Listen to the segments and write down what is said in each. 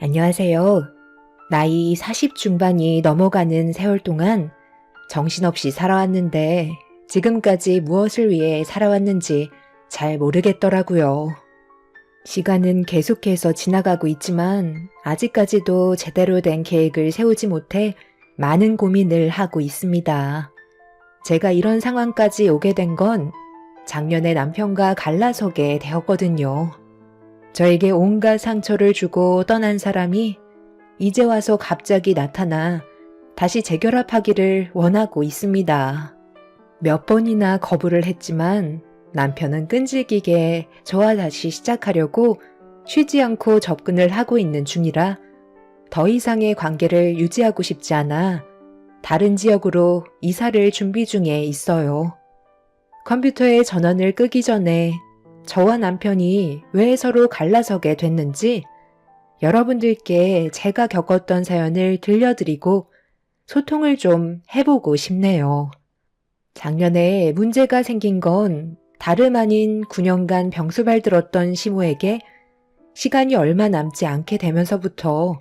안녕하세요. 나이 40 중반이 넘어가는 세월 동안 정신없이 살아왔는데 지금까지 무엇을 위해 살아왔는지 잘 모르겠더라고요. 시간은 계속해서 지나가고 있지만 아직까지도 제대로 된 계획을 세우지 못해 많은 고민을 하고 있습니다. 제가 이런 상황까지 오게 된 건 작년에 남편과 갈라서게 되었거든요. 저에게 온갖 상처를 주고 떠난 사람이 이제 와서 갑자기 나타나 다시 재결합하기를 원하고 있습니다. 몇 번이나 거부를 했지만 남편은 끈질기게 저와 다시 시작하려고 쉬지 않고 접근을 하고 있는 중이라 더 이상의 관계를 유지하고 싶지 않아 다른 지역으로 이사를 준비 중에 있어요. 컴퓨터의 전원을 끄기 전에 저와 남편이 왜 서로 갈라서게 됐는지 여러분들께 제가 겪었던 사연을 들려드리고 소통을 좀 해보고 싶네요. 작년에 문제가 생긴 건 다름 아닌 9년간 병수발 들었던 시모에게 시간이 얼마 남지 않게 되면서부터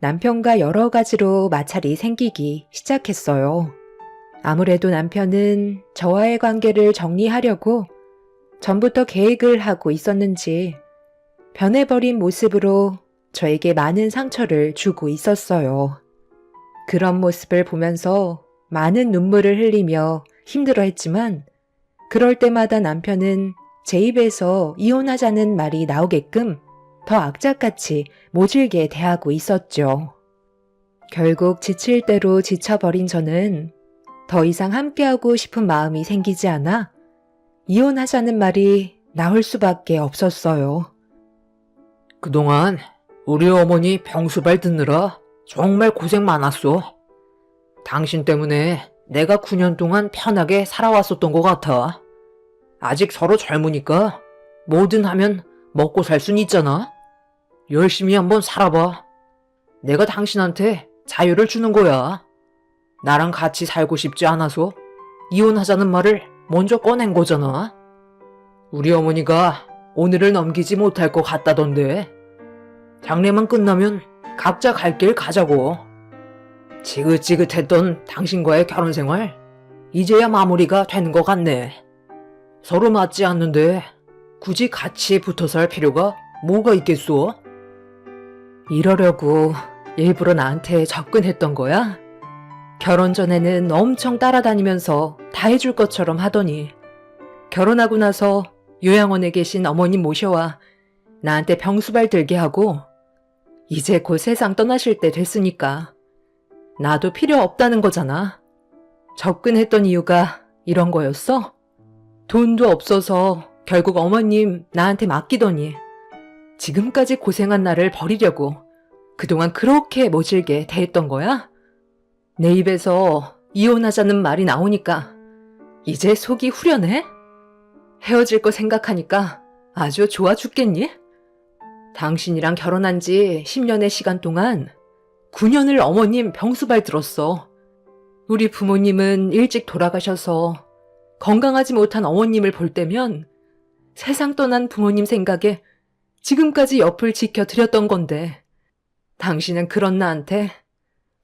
남편과 여러 가지로 마찰이 생기기 시작했어요. 아무래도 남편은 저와의 관계를 정리하려고 전부터 계획을 하고 있었는지 변해버린 모습으로 저에게 많은 상처를 주고 있었어요. 그런 모습을 보면서 많은 눈물을 흘리며 힘들어했지만 그럴 때마다 남편은 제 입에서 이혼하자는 말이 나오게끔 더 악착같이 모질게 대하고 있었죠. 결국 지칠 대로 지쳐버린 저는 더 이상 함께하고 싶은 마음이 생기지 않아 이혼하자는 말이 나올 수밖에 없었어요. 그동안 우리 어머니 병수발 듣느라 정말 고생 많았어. 당신 때문에 내가 9년 동안 편하게 살아왔었던 것 같아. 아직 서로 젊으니까 뭐든 하면 먹고 살 순 있잖아. 열심히 한번 살아봐. 내가 당신한테 자유를 주는 거야. 나랑 같이 살고 싶지 않아서 이혼하자는 말을 먼저 꺼낸 거잖아. 우리 어머니가 오늘을 넘기지 못할 것 같다던데. 장례만 끝나면 각자 갈 길 가자고. 지긋지긋했던 당신과의 결혼 생활, 이제야 마무리가 되는 것 같네. 서로 맞지 않는데 굳이 같이 붙어 살 필요가 뭐가 있겠소? 이러려고 일부러 나한테 접근했던 거야? 결혼 전에는 엄청 따라다니면서 다 해줄 것처럼 하더니 결혼하고 나서 요양원에 계신 어머님 모셔와 나한테 병수발 들게 하고 이제 곧 세상 떠나실 때 됐으니까 나도 필요 없다는 거잖아. 접근했던 이유가 이런 거였어? 돈도 없어서 결국 어머님 나한테 맡기더니 지금까지 고생한 나를 버리려고 그동안 그렇게 모질게 대했던 거야? 내 입에서 이혼하자는 말이 나오니까 이제 속이 후련해? 헤어질 거 생각하니까 아주 좋아 죽겠니? 당신이랑 결혼한 지 10년의 시간 동안 9년을 어머님 병수발 들었어. 우리 부모님은 일찍 돌아가셔서 건강하지 못한 어머님을 볼 때면 세상 떠난 부모님 생각에 지금까지 옆을 지켜드렸던 건데 당신은 그런 나한테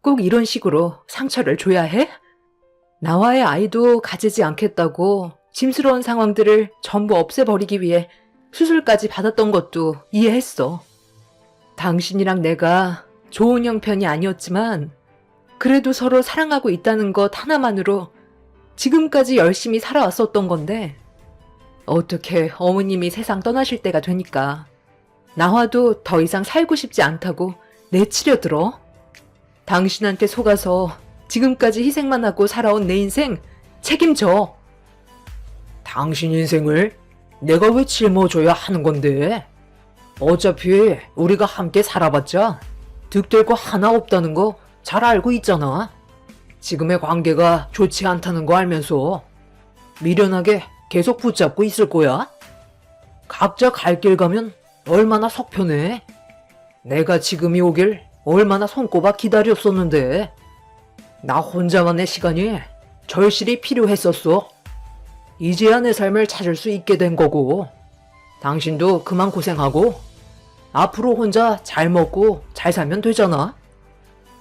꼭 이런 식으로 상처를 줘야 해? 나와의 아이도 가지지 않겠다고 짐스러운 상황들을 전부 없애버리기 위해 수술까지 받았던 것도 이해했어. 당신이랑 내가 좋은 형편이 아니었지만 그래도 서로 사랑하고 있다는 것 하나만으로 지금까지 열심히 살아왔었던 건데 어떻게 어머님이 세상 떠나실 때가 되니까 나와도 더 이상 살고 싶지 않다고 내치려 들어? 당신한테 속아서 지금까지 희생만 하고 살아온 내 인생 책임져. 당신 인생을 내가 왜 짊어져야 하는 건데? 어차피 우리가 함께 살아봤자 득될 거 하나 없다는 거 잘 알고 있잖아. 지금의 관계가 좋지 않다는 거 알면서 미련하게 계속 붙잡고 있을 거야? 각자 갈 길 가면 얼마나 속편해. 내가 지금이 오길 얼마나 손꼽아 기다렸었는데 나 혼자만의 시간이 절실히 필요했었어. 이제야 내 삶을 찾을 수 있게 된 거고 당신도 그만 고생하고 앞으로 혼자 잘 먹고 잘 살면 되잖아.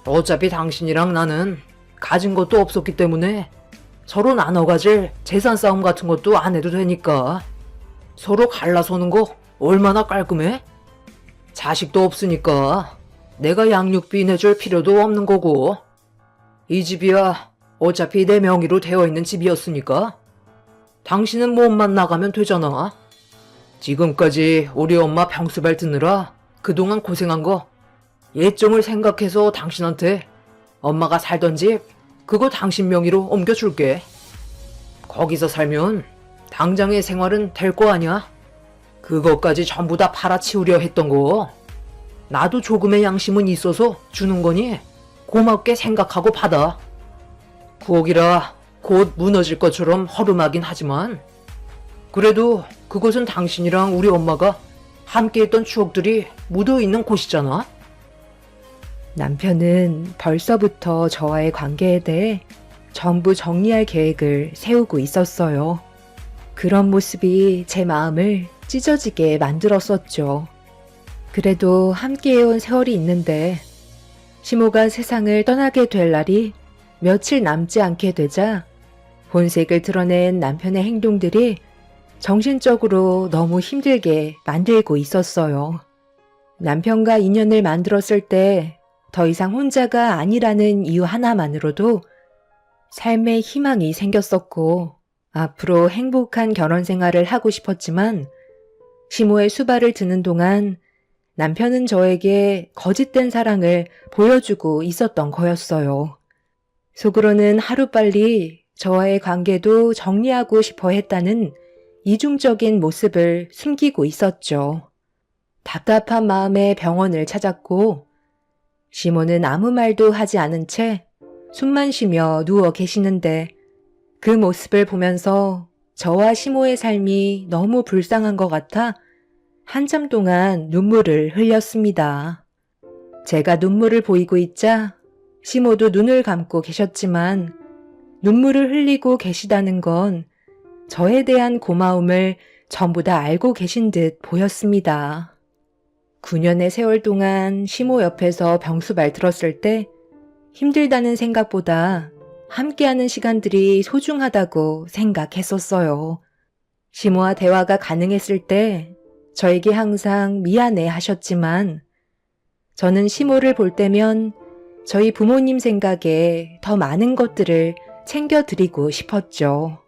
어차피 당신이랑 나는 가진 것도 없었기 때문에 서로 나눠 가질 재산 싸움 같은 것도 안 해도 되니까. 서로 갈라서는 거 얼마나 깔끔해? 자식도 없으니까 내가 양육비 내줄 필요도 없는 거고. 이 집이야 어차피 내 명의로 되어 있는 집이었으니까 당신은 몸만 나가면 되잖아. 지금까지 우리 엄마 병수발 듣느라 그동안 고생한 거 예정을 생각해서 당신한테 엄마가 살던 집 그거 당신 명의로 옮겨줄게. 거기서 살면 당장의 생활은 될 거 아니야? 그것까지 전부 다 팔아치우려 했던 거 나도 조금의 양심은 있어서 주는 거니 고맙게 생각하고 받아. 구옥이라 곧 무너질 것처럼 허름하긴 하지만 그래도 그곳은 당신이랑 우리 엄마가 함께했던 추억들이 묻어있는 곳이잖아. 남편은 벌써부터 저와의 관계에 대해 전부 정리할 계획을 세우고 있었어요. 그런 모습이 제 마음을 찢어지게 만들었었죠. 그래도 함께해온 세월이 있는데 시모가 세상을 떠나게 될 날이 며칠 남지 않게 되자 본색을 드러낸 남편의 행동들이 정신적으로 너무 힘들게 만들고 있었어요. 남편과 인연을 만들었을 때 더 이상 혼자가 아니라는 이유 하나만으로도 삶의 희망이 생겼었고 앞으로 행복한 결혼 생활을 하고 싶었지만 시모의 수발을 드는 동안 남편은 저에게 거짓된 사랑을 보여주고 있었던 거였어요. 속으로는 하루빨리 저와의 관계도 정리하고 싶어 했다는 이중적인 모습을 숨기고 있었죠. 답답한 마음에 병원을 찾았고 시모는 아무 말도 하지 않은 채 숨만 쉬며 누워 계시는데 그 모습을 보면서 저와 시모의 삶이 너무 불쌍한 것 같아 한참 동안 눈물을 흘렸습니다. 제가 눈물을 보이고 있자 시모도 눈을 감고 계셨지만 눈물을 흘리고 계시다는 건 저에 대한 고마움을 전부 다 알고 계신 듯 보였습니다. 9년의 세월 동안 시모 옆에서 병수발 들었을 때 힘들다는 생각보다 함께하는 시간들이 소중하다고 생각했었어요. 시모와 대화가 가능했을 때 저에게 항상 미안해 하셨지만 저는 시모를 볼 때면 저희 부모님 생각에 더 많은 것들을 챙겨드리고 싶었죠.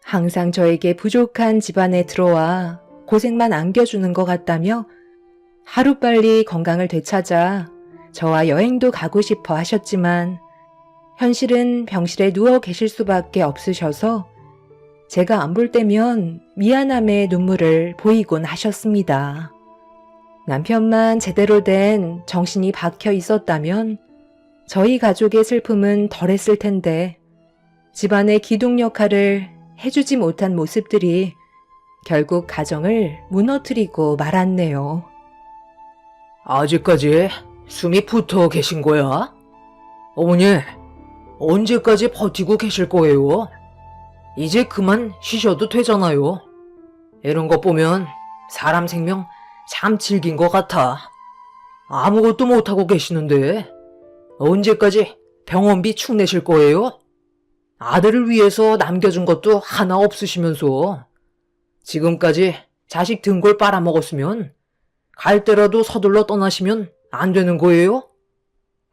항상 저에게 부족한 집안에 들어와 고생만 안겨주는 것 같다며 하루빨리 건강을 되찾아 저와 여행도 가고 싶어 하셨지만 현실은 병실에 누워 계실 수밖에 없으셔서 제가 안 볼 때면 미안함의 눈물을 보이곤 하셨습니다. 남편만 제대로 된 정신이 박혀 있었다면 저희 가족의 슬픔은 덜했을 텐데 집안의 기둥 역할을 해주지 못한 모습들이 결국 가정을 무너뜨리고 말았네요. 아직까지 숨이 붙어 계신 거야? 어머니, 언제까지 버티고 계실 거예요? 이제 그만 쉬셔도 되잖아요. 이런 것 보면 사람 생명 참 질긴 것 같아. 아무것도 못하고 계시는데 언제까지 병원비 축 내실 거예요? 아들을 위해서 남겨준 것도 하나 없으시면서 지금까지 자식 등골 빨아먹었으면 갈 때라도 서둘러 떠나시면 안 되는 거예요?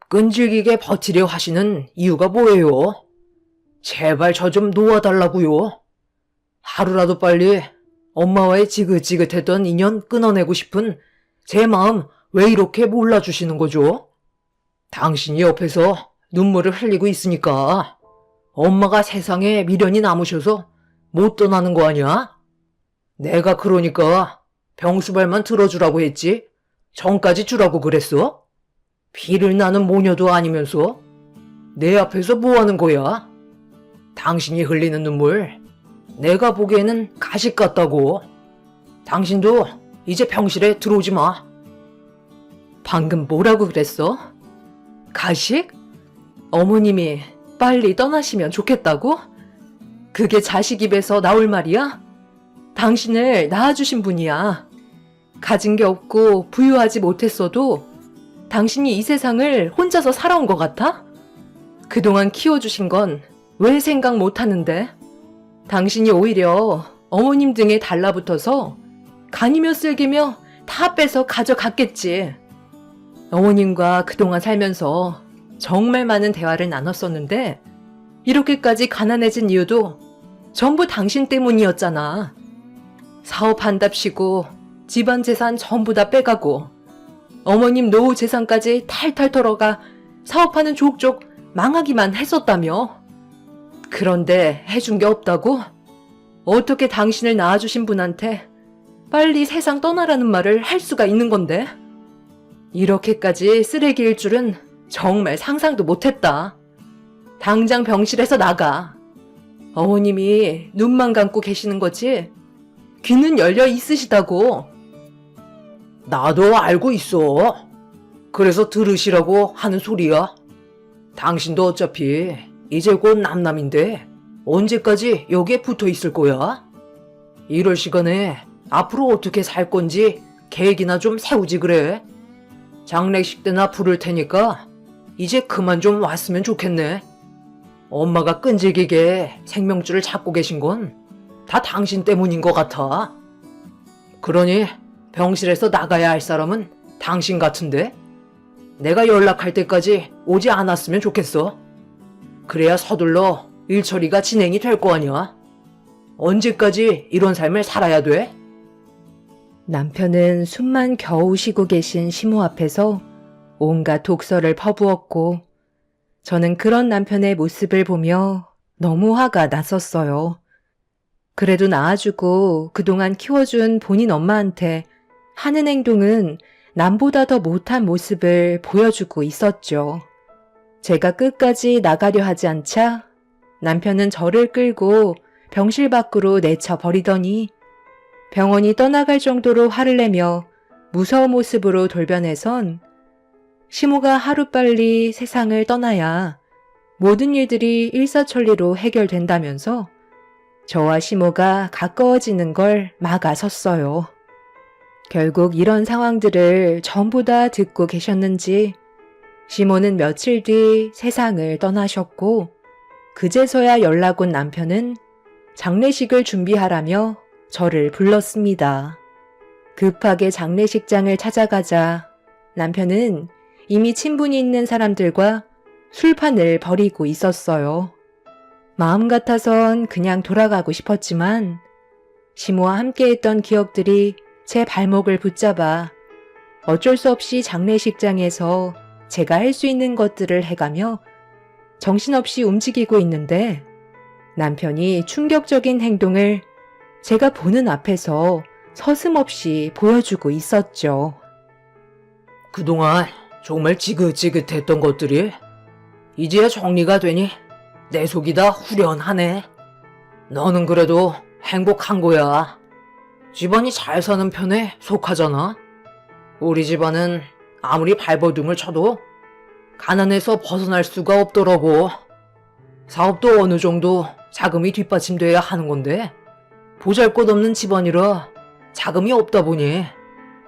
끈질기게 버티려 하시는 이유가 뭐예요? 제발 저 좀 놓아달라고요. 하루라도 빨리 엄마와의 지긋지긋했던 인연 끊어내고 싶은 제 마음 왜 이렇게 몰라주시는 거죠? 당신이 옆에서 눈물을 흘리고 있으니까 엄마가 세상에 미련이 남으셔서 못 떠나는 거 아니야? 내가 그러니까 병수발만 들어주라고 했지 정까지 주라고 그랬어? 피를 나는 모녀도 아니면서 내 앞에서 뭐 하는 거야? 당신이 흘리는 눈물 내가 보기에는 가식 같다고. 당신도 이제 병실에 들어오지 마. 방금 뭐라고 그랬어? 가식? 어머님이 빨리 떠나시면 좋겠다고? 그게 자식 입에서 나올 말이야? 당신을 낳아주신 분이야. 가진 게 없고 부유하지 못했어도 당신이 이 세상을 혼자서 살아온 것 같아? 그동안 키워주신 건 왜 생각 못하는데? 당신이 오히려 어머님 등에 달라붙어서 간이며 쓸개며 다 뺏어 가져갔겠지. 어머님과 그동안 살면서 정말 많은 대화를 나눴었는데 이렇게까지 가난해진 이유도 전부 당신 때문이었잖아. 사업한답시고 집안 재산 전부 다 빼가고 어머님 노후 재산까지 탈탈 털어가 사업하는 족족 망하기만 했었다며. 그런데 해준 게 없다고? 어떻게 당신을 낳아주신 분한테 빨리 세상 떠나라는 말을 할 수가 있는 건데? 이렇게까지 쓰레기일 줄은 정말 상상도 못했다. 당장 병실에서 나가. 어머님이 눈만 감고 계시는 거지 귀는 열려 있으시다고. 나도 알고 있어. 그래서 들으시라고 하는 소리야. 당신도 어차피 이제 곧 남남인데 언제까지 여기에 붙어 있을 거야? 이럴 시간에 앞으로 어떻게 살 건지 계획이나 좀 세우지 그래. 장례식 때나 부를 테니까 이제 그만 좀 왔으면 좋겠네. 엄마가 끈질기게 생명줄을 잡고 계신 건 다 당신 때문인 것 같아. 그러니 병실에서 나가야 할 사람은 당신 같은데? 내가 연락할 때까지 오지 않았으면 좋겠어. 그래야 서둘러 일 처리가 진행이 될 거 아니야. 언제까지 이런 삶을 살아야 돼? 남편은 숨만 겨우 쉬고 계신 시모 앞에서 온갖 독설을 퍼부었고 저는 그런 남편의 모습을 보며 너무 화가 났었어요. 그래도 낳아주고 그동안 키워준 본인 엄마한테 하는 행동은 남보다 더 못한 모습을 보여주고 있었죠. 제가 끝까지 나가려 하지 않자 남편은 저를 끌고 병실 밖으로 내쳐버리더니 병원이 떠나갈 정도로 화를 내며 무서운 모습으로 돌변해선 시모가 하루빨리 세상을 떠나야 모든 일들이 일사천리로 해결된다면서 저와 시모가 가까워지는 걸 막아섰어요. 결국 이런 상황들을 전부 다 듣고 계셨는지 시모는 며칠 뒤 세상을 떠나셨고 그제서야 연락 온 남편은 장례식을 준비하라며 저를 불렀습니다. 급하게 장례식장을 찾아가자 남편은 이미 친분이 있는 사람들과 술판을 벌이고 있었어요. 마음 같아선 그냥 돌아가고 싶었지만 시모와 함께했던 기억들이 제 발목을 붙잡아 어쩔 수 없이 장례식장에서 제가 할 수 있는 것들을 해가며 정신없이 움직이고 있는데 남편이 충격적인 행동을 제가 보는 앞에서 서슴없이 보여주고 있었죠. 그동안 정말 지긋지긋했던 것들이 이제야 정리가 되니 내 속이 다 후련하네. 너는 그래도 행복한 거야. 집안이 잘 사는 편에 속하잖아. 우리 집안은 아무리 발버둥을 쳐도 가난에서 벗어날 수가 없더라고. 사업도 어느 정도 자금이 뒷받침돼야 하는 건데 보잘것없는 집안이라 자금이 없다 보니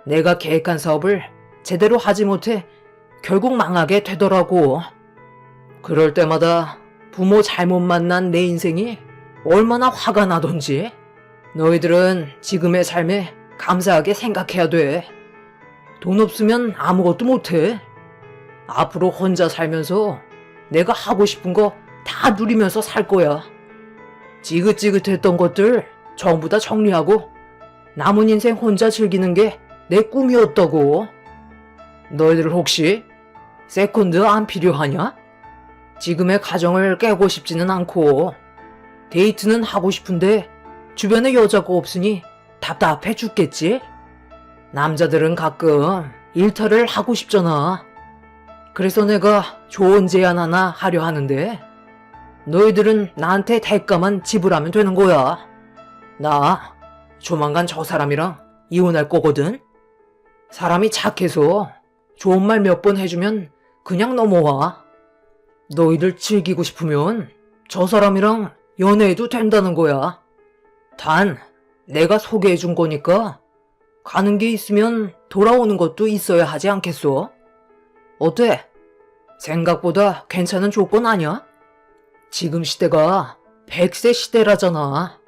내가 계획한 사업을 제대로 하지 못해 결국 망하게 되더라고. 그럴 때마다 부모 잘못 만난 내 인생이 얼마나 화가 나던지 너희들은 지금의 삶에 감사하게 생각해야 돼. 돈 없으면 아무것도 못해. 앞으로 혼자 살면서 내가 하고 싶은 거 다 누리면서 살 거야. 지긋지긋했던 것들 전부 다 정리하고 남은 인생 혼자 즐기는 게 내 꿈이었다고. 너희들 혹시 세컨드 안 필요하냐? 지금의 가정을 깨고 싶지는 않고 데이트는 하고 싶은데 주변에 여자가 없으니 답답해 죽겠지? 남자들은 가끔 일탈을 하고 싶잖아. 그래서 내가 좋은 제안 하나 하려 하는데 너희들은 나한테 대가만 지불하면 되는 거야. 나 조만간 저 사람이랑 이혼할 거거든. 사람이 착해서 좋은 말 몇 번 해주면 그냥 넘어와. 너희들 즐기고 싶으면 저 사람이랑 연애해도 된다는 거야. 단 내가 소개해준 거니까 가는 게 있으면 돌아오는 것도 있어야 하지 않겠소? 어때? 생각보다 괜찮은 조건 아니야? 지금 시대가 100세 시대라잖아.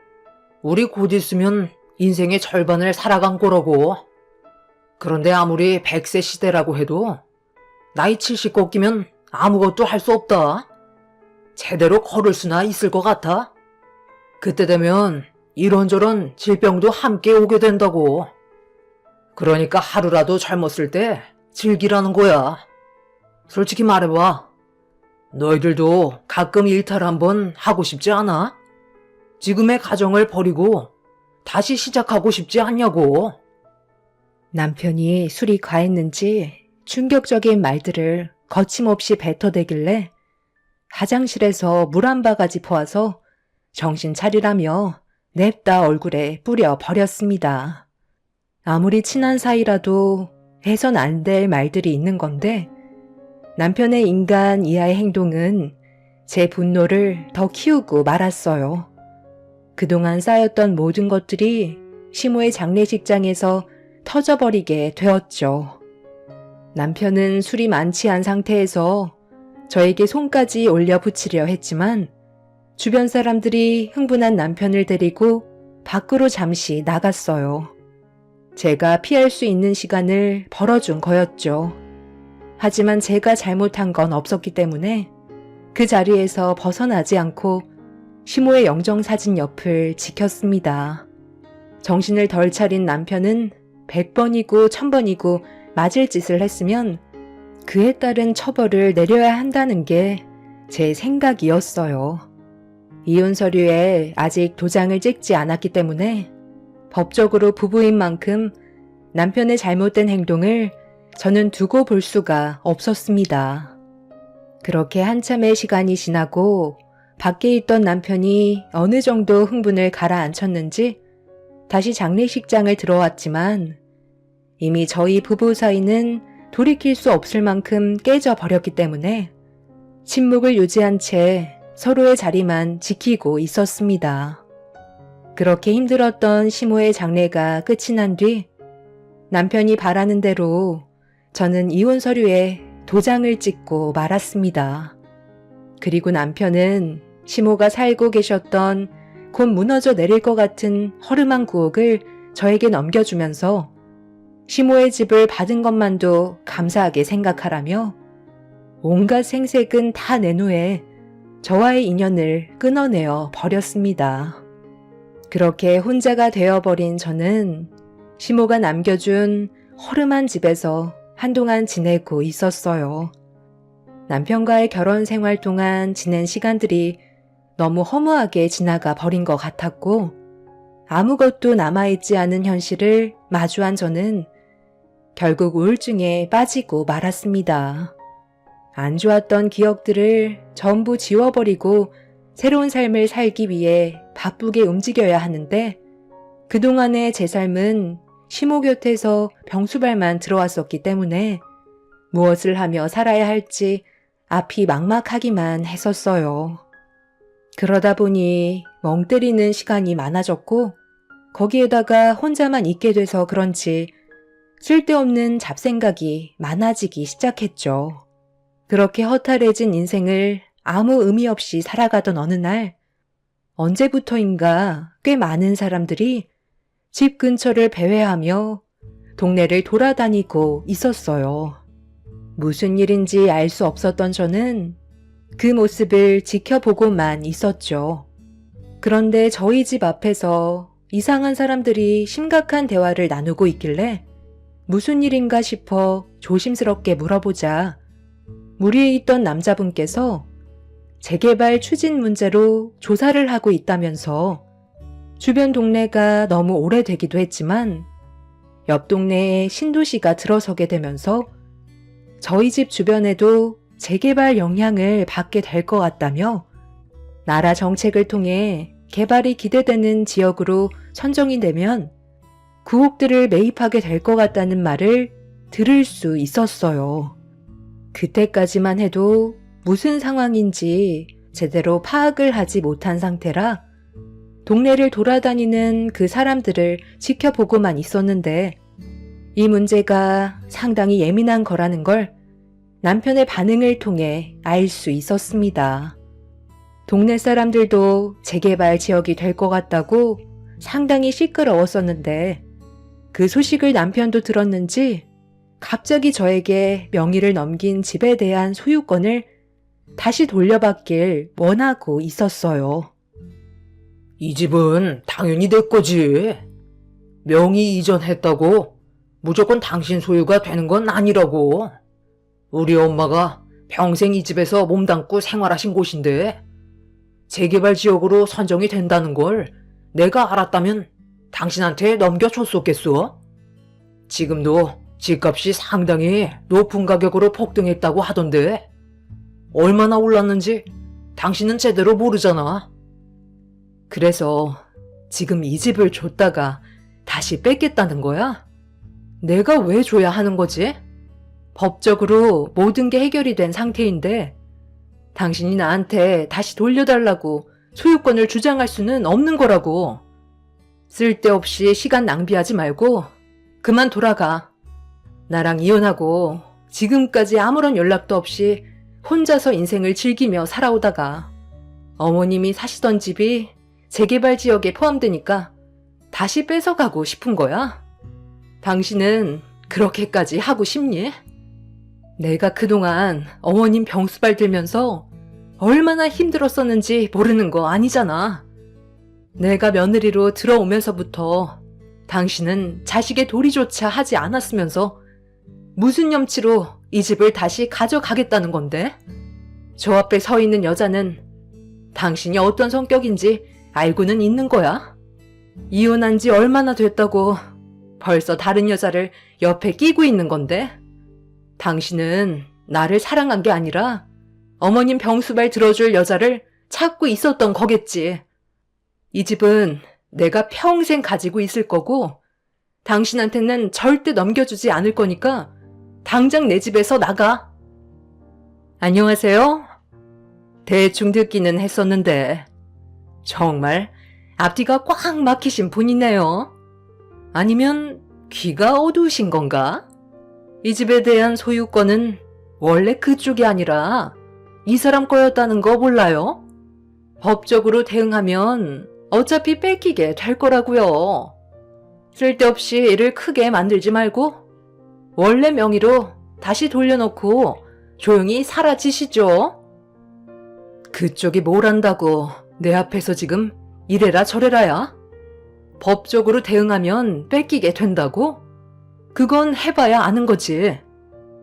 우리 곧 있으면 인생의 절반을 살아간 거라고. 그런데 아무리 100세 시대라고 해도 나이 70 꺾이면 아무것도 할 수 없다. 제대로 걸을 수나 있을 것 같아? 그때 되면 이런저런 질병도 함께 오게 된다고. 그러니까 하루라도 젊었을 때 즐기라는 거야. 솔직히 말해봐. 너희들도 가끔 일탈 한번 하고 싶지 않아? 지금의 가정을 버리고 다시 시작하고 싶지 않냐고. 남편이 술이 과했는지 충격적인 말들을 거침없이 뱉어대길래 화장실에서 물 한 바가지 퍼와서 정신 차리라며 냅다 얼굴에 뿌려 버렸습니다. 아무리 친한 사이라도 해선 안 될 말들이 있는 건데 남편의 인간 이하의 행동은 제 분노를 더 키우고 말았어요. 그동안 쌓였던 모든 것들이 시모의 장례식장에서 터져버리게 되었죠. 남편은 술이 많지 않은 상태에서 저에게 손까지 올려 붙이려 했지만 주변 사람들이 흥분한 남편을 데리고 밖으로 잠시 나갔어요. 제가 피할 수 있는 시간을 벌어준 거였죠. 하지만 제가 잘못한 건 없었기 때문에 그 자리에서 벗어나지 않고 시모의 영정사진 옆을 지켰습니다. 정신을 덜 차린 남편은 100번이고 1000번이고 맞을 짓을 했으면 그에 따른 처벌을 내려야 한다는 게 제 생각이었어요. 이혼 서류에 아직 도장을 찍지 않았기 때문에 법적으로 부부인 만큼 남편의 잘못된 행동을 저는 두고 볼 수가 없었습니다. 그렇게 한참의 시간이 지나고 밖에 있던 남편이 어느 정도 흥분을 가라앉혔는지 다시 장례식장을 들어왔지만 이미 저희 부부 사이는 돌이킬 수 없을 만큼 깨져 버렸기 때문에 침묵을 유지한 채 서로의 자리만 지키고 있었습니다. 그렇게 힘들었던 시모의 장례가 끝이 난 뒤 남편이 바라는 대로 저는 이혼 서류에 도장을 찍고 말았습니다. 그리고 남편은 시모가 살고 계셨던 곧 무너져 내릴 것 같은 허름한 구옥을 저에게 넘겨주면서 시모의 집을 받은 것만도 감사하게 생각하라며 온갖 생색은 다 내놓에 저와의 인연을 끊어내어 버렸습니다. 그렇게 혼자가 되어버린 저는 시모가 남겨준 허름한 집에서 한동안 지내고 있었어요. 남편과의 결혼 생활 동안 지낸 시간들이 너무 허무하게 지나가 버린 것 같았고 아무것도 남아있지 않은 현실을 마주한 저는 결국 우울증에 빠지고 말았습니다. 안 좋았던 기억들을 전부 지워버리고 새로운 삶을 살기 위해 바쁘게 움직여야 하는데 그동안의 제 삶은 시모 곁에서 병수발만 들어왔었기 때문에 무엇을 하며 살아야 할지 앞이 막막하기만 했었어요. 그러다 보니 멍 때리는 시간이 많아졌고 거기에다가 혼자만 있게 돼서 그런지 쓸데없는 잡생각이 많아지기 시작했죠. 그렇게 허탈해진 인생을 아무 의미 없이 살아가던 어느 날 언제부터인가 꽤 많은 사람들이 집 근처를 배회하며 동네를 돌아다니고 있었어요. 무슨 일인지 알 수 없었던 저는 그 모습을 지켜보고만 있었죠. 그런데 저희 집 앞에서 이상한 사람들이 심각한 대화를 나누고 있길래 무슨 일인가 싶어 조심스럽게 물어보자 무리에 있던 남자분께서 재개발 추진 문제로 조사를 하고 있다면서 주변 동네가 너무 오래되기도 했지만 옆 동네에 신도시가 들어서게 되면서 저희 집 주변에도 재개발 영향을 받게 될 것 같다며 나라 정책을 통해 개발이 기대되는 지역으로 선정이 되면 구옥들을 매입하게 될 것 같다는 말을 들을 수 있었어요. 그때까지만 해도 무슨 상황인지 제대로 파악을 하지 못한 상태라 동네를 돌아다니는 그 사람들을 지켜보고만 있었는데 이 문제가 상당히 예민한 거라는 걸 남편의 반응을 통해 알 수 있었습니다. 동네 사람들도 재개발 지역이 될 것 같다고 상당히 시끄러웠었는데 그 소식을 남편도 들었는지 갑자기 저에게 명의를 넘긴 집에 대한 소유권을 다시 돌려받길 원하고 있었어요. 이 집은 당연히 내 거지. 명의 이전했다고 무조건 당신 소유가 되는 건 아니라고. 우리 엄마가 평생 이 집에서 몸담고 생활하신 곳인데 재개발 지역으로 선정이 된다는 걸 내가 알았다면 당신한테 넘겨줬었겠어? 지금도 집값이 상당히 높은 가격으로 폭등했다고 하던데 얼마나 올랐는지 당신은 제대로 모르잖아. 그래서 지금 이 집을 줬다가 다시 뺏겠다는 거야? 내가 왜 줘야 하는 거지? 법적으로 모든 게 해결이 된 상태인데 당신이 나한테 다시 돌려달라고 소유권을 주장할 수는 없는 거라고. 쓸데없이 시간 낭비하지 말고 그만 돌아가. 나랑 이혼하고 지금까지 아무런 연락도 없이 혼자서 인생을 즐기며 살아오다가 어머님이 사시던 집이 재개발 지역에 포함되니까 다시 뺏어가고 싶은 거야? 당신은 그렇게까지 하고 싶니? 내가 그동안 어머님 병수발 들면서 얼마나 힘들었었는지 모르는 거 아니잖아. 내가 며느리로 들어오면서부터 당신은 자식의 도리조차 하지 않았으면서 무슨 염치로 이 집을 다시 가져가겠다는 건데? 저 앞에 서 있는 여자는 당신이 어떤 성격인지 알고는 있는 거야? 이혼한 지 얼마나 됐다고 벌써 다른 여자를 옆에 끼고 있는 건데? 당신은 나를 사랑한 게 아니라 어머님 병수발 들어줄 여자를 찾고 있었던 거겠지. 이 집은 내가 평생 가지고 있을 거고 당신한테는 절대 넘겨주지 않을 거니까 당장 내 집에서 나가. 안녕하세요. 대충 듣기는 했었는데 정말 앞뒤가 꽉 막히신 분이네요. 아니면 귀가 어두우신 건가? 이 집에 대한 소유권은 원래 그쪽이 아니라 이 사람 거였다는 거 몰라요? 법적으로 대응하면 어차피 뺏기게 될 거라고요. 쓸데없이 일을 크게 만들지 말고 원래 명의로 다시 돌려놓고 조용히 사라지시죠. 그쪽이 뭘 한다고 내 앞에서 지금 이래라 저래라야? 법적으로 대응하면 뺏기게 된다고? 그건 해봐야 아는 거지.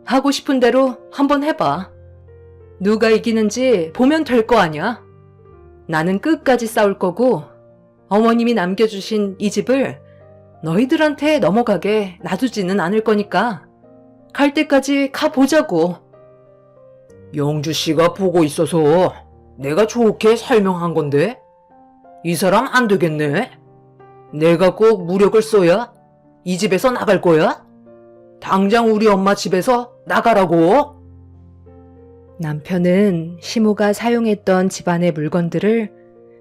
하고 싶은 대로 한번 해봐. 누가 이기는지 보면 될 거 아니야. 나는 끝까지 싸울 거고 어머님이 남겨주신 이 집을 너희들한테 넘어가게 놔두지는 않을 거니까 갈 때까지 가보자고. 영주 씨가 보고 있어서 내가 좋게 설명한 건데 이 사람 안 되겠네. 내가 꼭 무력을 써야 이 집에서 나갈 거야? 당장 우리 엄마 집에서 나가라고. 남편은 시모가 사용했던 집안의 물건들을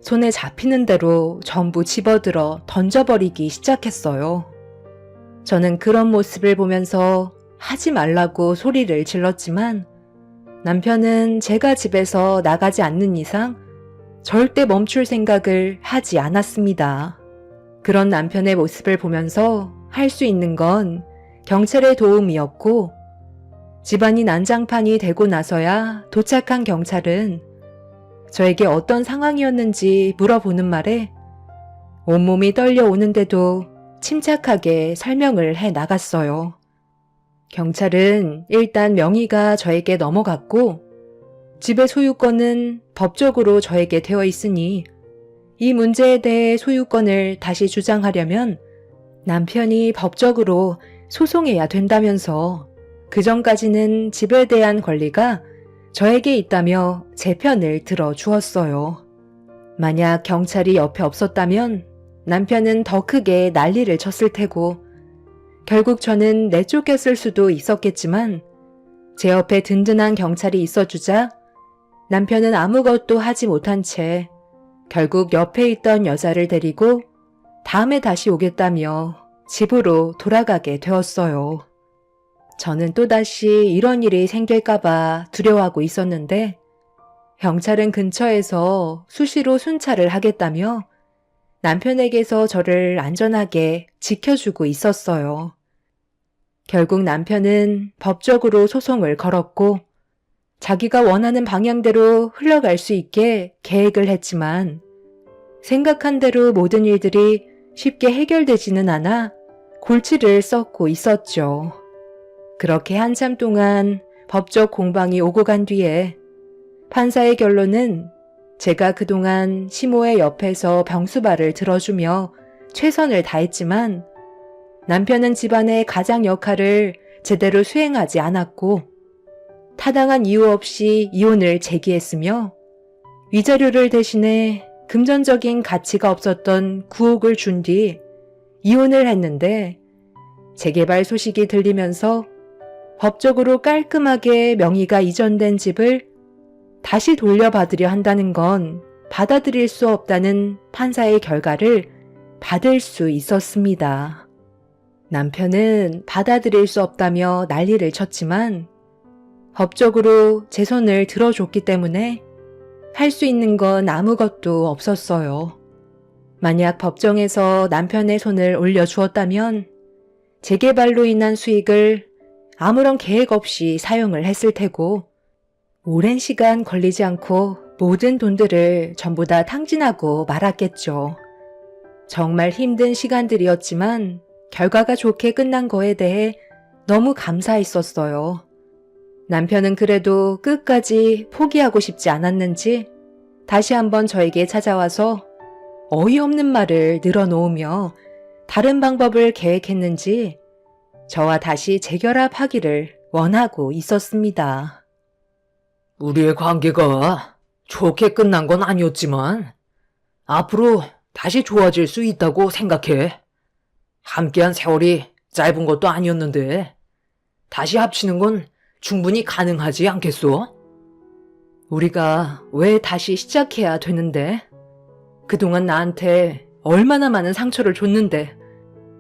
손에 잡히는 대로 전부 집어들어 던져버리기 시작했어요. 저는 그런 모습을 보면서 하지 말라고 소리를 질렀지만 남편은 제가 집에서 나가지 않는 이상 절대 멈출 생각을 하지 않았습니다. 그런 남편의 모습을 보면서 할 수 있는 건 경찰의 도움이었고 집안이 난장판이 되고 나서야 도착한 경찰은 저에게 어떤 상황이었는지 물어보는 말에 온몸이 떨려오는데도 침착하게 설명을 해 나갔어요. 경찰은 일단 명의가 저에게 넘어갔고 집의 소유권은 법적으로 저에게 되어 있으니 이 문제에 대해 소유권을 다시 주장하려면 남편이 법적으로 소송해야 된다면서 그 전까지는 집에 대한 권리가 저에게 있다며 제 편을 들어 주었어요. 만약 경찰이 옆에 없었다면 남편은 더 크게 난리를 쳤을 테고 결국 저는 내쫓겼을 수도 있었겠지만 제 옆에 든든한 경찰이 있어주자 남편은 아무것도 하지 못한 채 결국 옆에 있던 여자를 데리고 다음에 다시 오겠다며 집으로 돌아가게 되었어요. 저는 또다시 이런 일이 생길까봐 두려워하고 있었는데 경찰은 근처에서 수시로 순찰을 하겠다며 남편에게서 저를 안전하게 지켜주고 있었어요. 결국 남편은 법적으로 소송을 걸었고 자기가 원하는 방향대로 흘러갈 수 있게 계획을 했지만 생각한 대로 모든 일들이 쉽게 해결되지는 않아 골치를 썩고 있었죠. 그렇게 한참 동안 법적 공방이 오고 간 뒤에 판사의 결론은 제가 그동안 시모의 옆에서 병수발을 들어주며 최선을 다했지만 남편은 집안의 가장 역할을 제대로 수행하지 않았고 타당한 이유 없이 이혼을 제기했으며 위자료를 대신해 금전적인 가치가 없었던 9억을 준 뒤 이혼을 했는데 재개발 소식이 들리면서 법적으로 깔끔하게 명의가 이전된 집을 다시 돌려받으려 한다는 건 받아들일 수 없다는 판사의 결과를 받을 수 있었습니다. 남편은 받아들일 수 없다며 난리를 쳤지만 법적으로 제 손을 들어줬기 때문에 할 수 있는 건 아무것도 없었어요. 만약 법정에서 남편의 손을 올려주었다면 재개발로 인한 수익을 아무런 계획 없이 사용을 했을 테고 오랜 시간 걸리지 않고 모든 돈들을 전부 다 탕진하고 말았겠죠. 정말 힘든 시간들이었지만 결과가 좋게 끝난 거에 대해 너무 감사했었어요. 남편은 그래도 끝까지 포기하고 싶지 않았는지 다시 한번 저에게 찾아와서 어이없는 말을 늘어놓으며 다른 방법을 계획했는지 저와 다시 재결합하기를 원하고 있었습니다. 우리의 관계가 좋게 끝난 건 아니었지만 앞으로 다시 좋아질 수 있다고 생각해. 함께한 세월이 짧은 것도 아니었는데 다시 합치는 건 충분히 가능하지 않겠소? 우리가 왜 다시 시작해야 되는데? 그동안 나한테 얼마나 많은 상처를 줬는데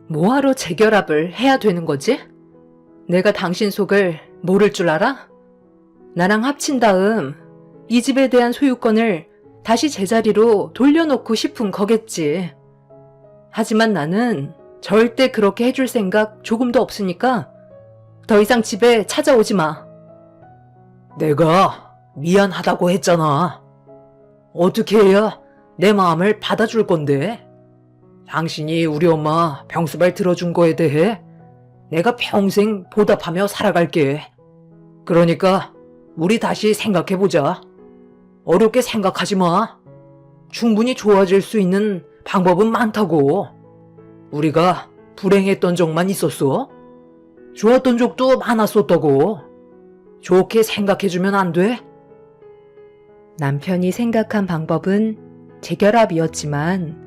뭐하러 재결합을 해야 되는 거지? 내가 당신 속을 모를 줄 알아? 나랑 합친 다음 이 집에 대한 소유권을 다시 제자리로 돌려놓고 싶은 거겠지. 하지만 나는 절대 그렇게 해줄 생각 조금도 없으니까 더 이상 집에 찾아오지 마. 내가 미안하다고 했잖아. 어떻게 해야 내 마음을 받아줄 건데? 당신이 우리 엄마 병수발 들어준 거에 대해 내가 평생 보답하며 살아갈게. 그러니까 우리 다시 생각해보자. 어렵게 생각하지 마. 충분히 좋아질 수 있는 방법은 많다고. 우리가 불행했던 적만 있었어? 좋았던 적도 많았었다고. 좋게 생각해주면 안 돼? 남편이 생각한 방법은 재결합이었지만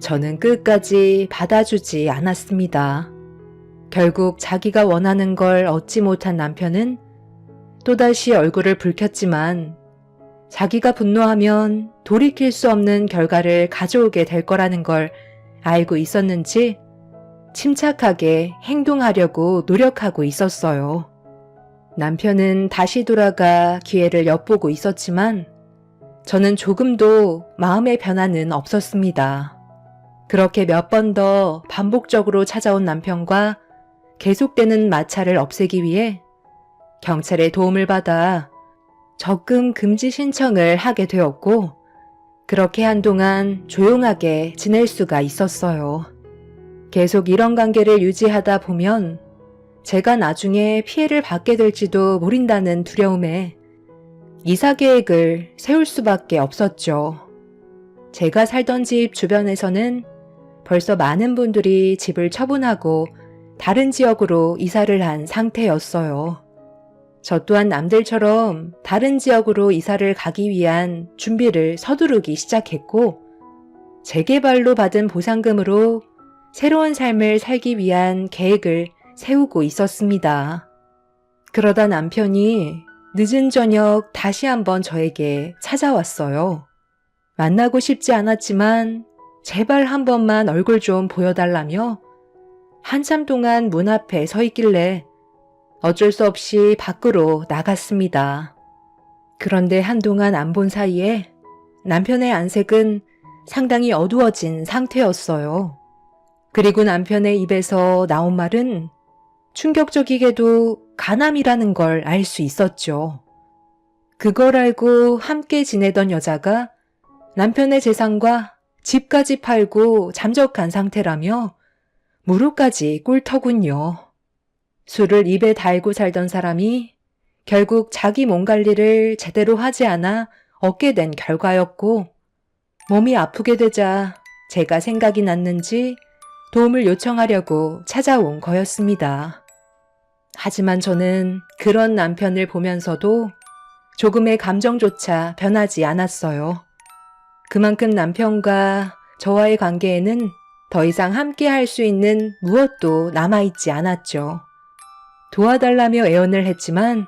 저는 끝까지 받아주지 않았습니다. 결국 자기가 원하는 걸 얻지 못한 남편은 또다시 얼굴을 붉혔지만 자기가 분노하면 돌이킬 수 없는 결과를 가져오게 될 거라는 걸 알고 있었는지 침착하게 행동하려고 노력하고 있었어요. 남편은 다시 돌아가 기회를 엿보고 있었지만 저는 조금도 마음의 변화는 없었습니다. 그렇게 몇 번 더 반복적으로 찾아온 남편과 계속되는 마찰을 없애기 위해 경찰의 도움을 받아 적금 금지 신청을 하게 되었고 그렇게 한동안 조용하게 지낼 수가 있었어요. 계속 이런 관계를 유지하다 보면 제가 나중에 피해를 받게 될지도 모른다는 두려움에 이사 계획을 세울 수밖에 없었죠. 제가 살던 집 주변에서는 벌써 많은 분들이 집을 처분하고 다른 지역으로 이사를 한 상태였어요. 저 또한 남들처럼 다른 지역으로 이사를 가기 위한 준비를 서두르기 시작했고 재개발로 받은 보상금으로 새로운 삶을 살기 위한 계획을 세우고 있었습니다. 그러다 남편이 늦은 저녁 다시 한번 저에게 찾아왔어요. 만나고 싶지 않았지만 제발 한 번만 얼굴 좀 보여달라며 한참 동안 문 앞에 서 있길래 어쩔 수 없이 밖으로 나갔습니다. 그런데 한동안 안 본 사이에 남편의 안색은 상당히 어두워진 상태였어요. 그리고 남편의 입에서 나온 말은 충격적이게도 간암이라는 걸 알 수 있었죠. 그걸 알고 함께 지내던 여자가 남편의 재산과 집까지 팔고 잠적한 상태라며 무릎까지 꿇더군요. 술을 입에 달고 살던 사람이 결국 자기 몸 관리를 제대로 하지 않아 얻게 된 결과였고, 몸이 아프게 되자 제가 생각이 났는지 도움을 요청하려고 찾아온 거였습니다. 하지만 저는 그런 남편을 보면서도 조금의 감정조차 변하지 않았어요. 그만큼 남편과 저와의 관계에는 더 이상 함께 할 수 있는 무엇도 남아있지 않았죠. 도와달라며 애원을 했지만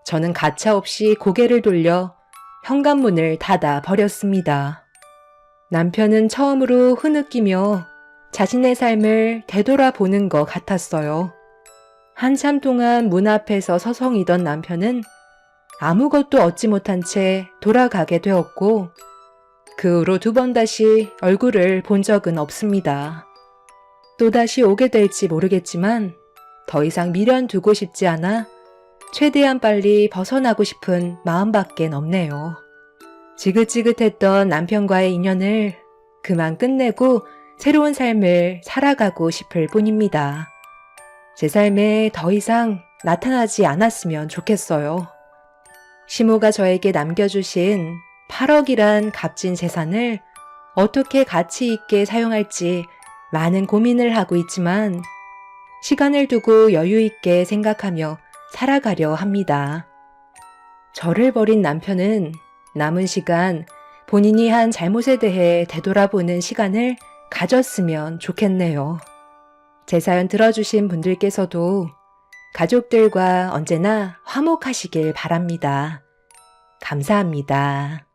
저는 가차없이 고개를 돌려 현관문을 닫아 버렸습니다. 남편은 처음으로 흐느끼며 자신의 삶을 되돌아보는 것 같았어요. 한참 동안 문 앞에서 서성이던 남편은 아무것도 얻지 못한 채 돌아가게 되었고, 그 후로 2번 다시 얼굴을 본 적은 없습니다. 또다시 오게 될지 모르겠지만 더 이상 미련 두고 싶지 않아 최대한 빨리 벗어나고 싶은 마음밖엔 없네요. 지긋지긋했던 남편과의 인연을 그만 끝내고 새로운 삶을 살아가고 싶을 뿐입니다. 제 삶에 더 이상 나타나지 않았으면 좋겠어요. 시모가 저에게 남겨주신 8억이란 값진 재산을 어떻게 가치 있게 사용할지 많은 고민을 하고 있지만 시간을 두고 여유 있게 생각하며 살아가려 합니다. 저를 버린 남편은 남은 시간 본인이 한 잘못에 대해 되돌아보는 시간을 가졌으면 좋겠네요. 제 사연 들어주신 분들께서도 가족들과 언제나 화목하시길 바랍니다. 감사합니다.